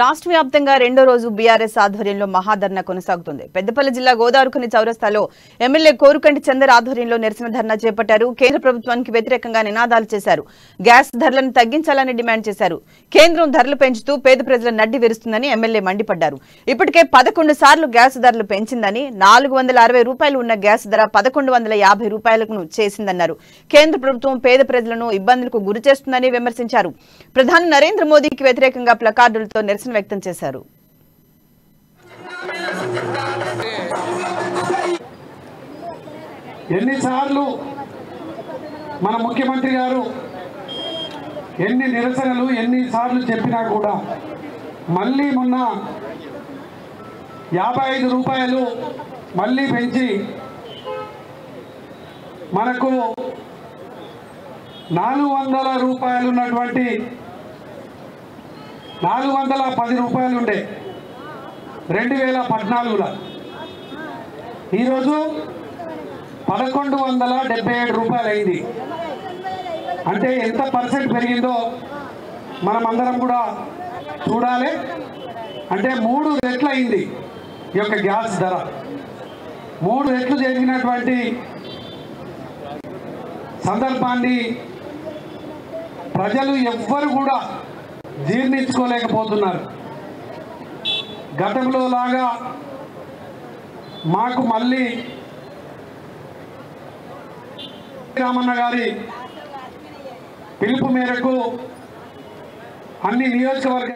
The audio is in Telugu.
రాష్ట్ర వ్యాప్తంగా రెండో రోజు బీఆర్ఎస్ ఆధ్వర్యంలో మహాధర్నా కొనసాగుతుంది. పెద్దపల్లి జిల్లా గోదావరిఖని చౌరస్తాలో ఎమ్మెల్యే కోరుకంటి చందర్ ఆధ్వర్యంలో నిరసన ధర్నా చేపట్టారు. కేంద్ర ప్రభుత్వానికి వ్యతిరేకంగా నినాదాలు చేశారు. గ్యాస్ ధరలను తగ్గించాలని డిమాండ్ చేశారు. కేంద్రం ధరలు పెంచుతూ పేద ప్రజల నడ్డి విరుస్తుందని ఎమ్మెల్యే మండిపడ్డారు. ఇప్పటికే 11 సార్లు గ్యాస్ ధరలు పెంచిందని, 460 రూపాయలు ఉన్న గ్యాస్ ధర 1150 రూపాయలకు చేసిందన్నారు. కేంద్ర ప్రభుత్వం పేద ప్రజలను ఇబ్బందులకు గురిచేస్తుందని విమర్శించారు. ప్రధాని నరేంద్ర మోదీకి వ్యతిరేకంగా ప్లకార్డులతో నిరసన వ్యక్తం చేశారు. ఎన్నిసార్లు మన ముఖ్యమంత్రి గారు ఎన్ని నిరసనలు ఎన్నిసార్లు చెప్పినా కూడా మళ్ళీ మొన్న 55 రూపాయలు మళ్ళీ పెంచి మనకు 400 రూపాయలు ఉన్నటువంటి 410 రూపాయలు ఉండే 2014లో ఈరోజు 1177 రూపాయలు అయింది. అంటే ఎంత పర్సెంట్ పెరిగిందో మనమందరం కూడా చూడాలి. అంటే 3 రెట్లు అయింది ఈ యొక్క గ్యాస్ ధర. 3 రెట్లు జరిగినటువంటి సందర్భాన్ని ప్రజలు ఎవ్వరు కూడా జీర్ణించుకోలేకపోతున్నారు. గతంలో లాగా మాకు మళ్ళీ రామన్న గారి పిలుపు మేరకు అన్ని నియోజకవర్గ